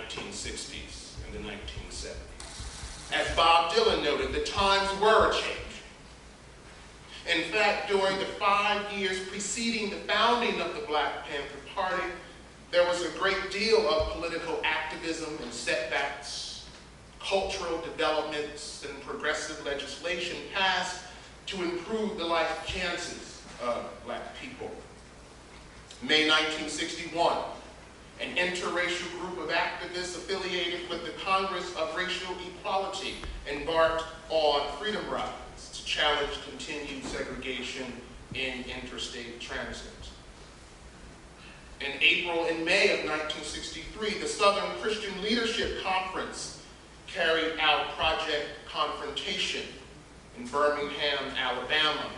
1960s and the 1970s. As Bob Dylan noted, the times were a change. In fact, during the 5 years preceding the founding of the Black Panther Party, there was a great deal of political activism and setbacks, cultural developments, and progressive legislation passed to improve the life chances of Black people. May 1961, an interracial group of activists affiliated with the Congress of Racial Equality embarked on freedom rides to challenge continued segregation in interstate transit. In April and May of 1963, the Southern Christian Leadership Conference carried out Project Confrontation in Birmingham, Alabama,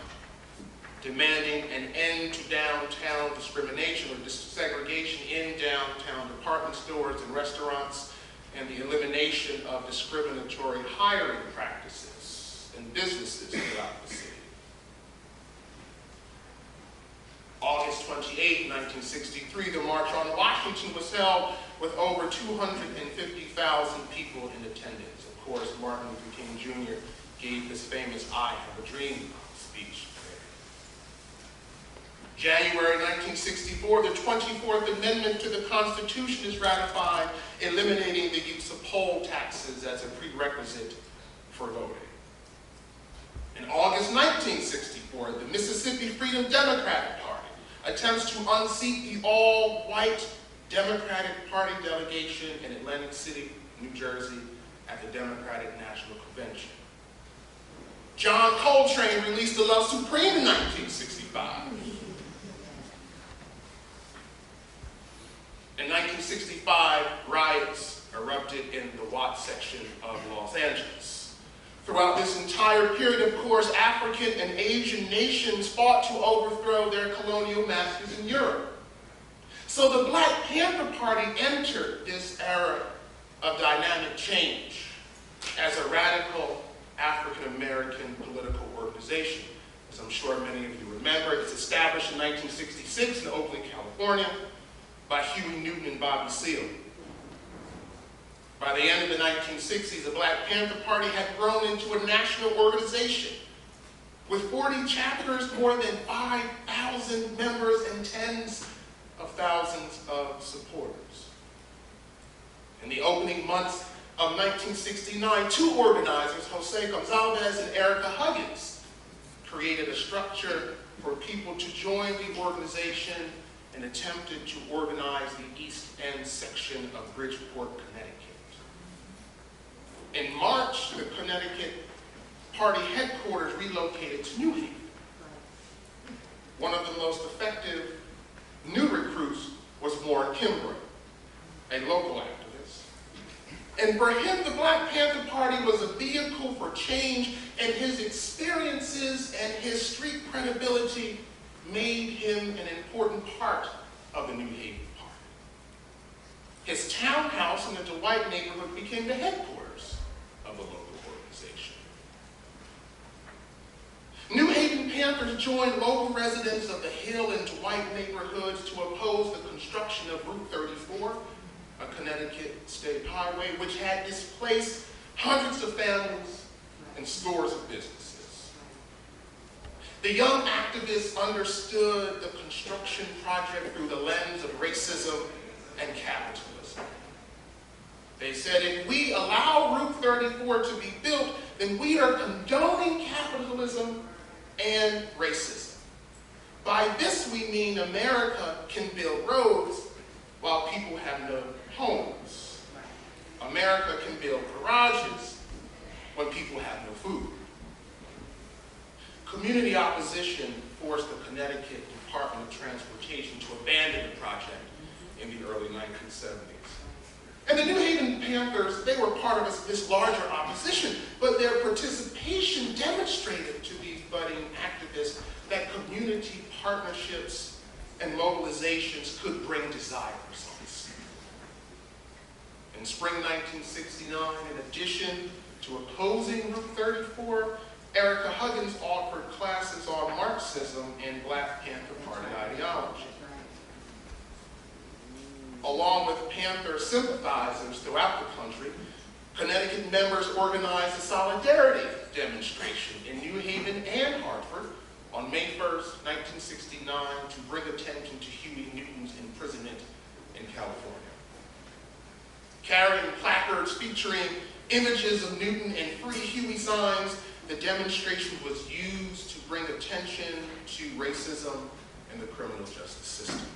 demanding an end to downtown discrimination or segregation in downtown department stores and restaurants, and the elimination of discriminatory hiring practices in businesses throughout the city. August 28, 1963, the March on Washington was held with over 250,000 people in attendance. Of course, Martin Luther King Jr. gave his famous "I Have a Dream" speech there. January 1964, the 24th Amendment to the Constitution is ratified, eliminating the use of poll taxes as a prerequisite for voting. In August 1964, the Mississippi Freedom Democratic Party attempts to unseat the all-white Democratic Party delegation in Atlantic City, New Jersey, at the Democratic National Convention. John Coltrane released "The Love Supreme" in 1965. In 1965, riots erupted in the Watts section of Los Angeles. Throughout this entire period, of course, African and Asian nations fought to overthrow their colonial masters in Europe. So the Black Panther Party entered this era of dynamic change as a radical African-American political organization. As I'm sure many of you remember, it's established in 1966 in Oakland, California, by Huey Newton and Bobby Seale. By the end of the 1960s, the Black Panther Party had grown into a national organization with 40 chapters, more than 5,000 members, and tens of thousands of supporters. In the opening months of 1969, two organizers, Jose Gonzalez and Erica Huggins, created a structure for people to join the organization and attempted to organize the East End section of Bridgeport, Connecticut. In March, the Connecticut Party headquarters relocated to New Haven. One of the most effective new recruits was Warren Kimbrough, a local activist. And for him, the Black Panther Party was a vehicle for change, and his experiences and his street credibility made him an important part of the New Haven Party. His townhouse in the Dwight neighborhood became the headquarters of the local organization. New Haven Panthers joined local residents of the Hill and Dwight neighborhoods to oppose the construction of Route 34, a Connecticut state highway, which had displaced hundreds of families and scores of businesses. The young activists understood the construction project through the lens of racism and capitalism. They said, if we allow Route 34 to be built, then we are condoning capitalism and racism. By this we mean America can build roads while people have no homes. America can build garages when people have no food. Community opposition forced the Connecticut Department of Transportation to abandon the project in the early 1970s. And the New Haven Panthers, they were part of this larger opposition, but their participation demonstrated to these budding activists that community partnerships and mobilizations could bring desired results. In spring 1969, in addition to opposing Route 34, Erica Huggins offered classes on Marxism and Black Panther Party ideology. along with Panther sympathizers throughout the country, Connecticut members organized a solidarity demonstration in New Haven and Hartford on May 1st, 1969, to bring attention to Huey Newton's imprisonment in California. Carrying placards featuring images of Newton and Free Huey signs, the demonstration was used to bring attention to racism in the criminal justice system.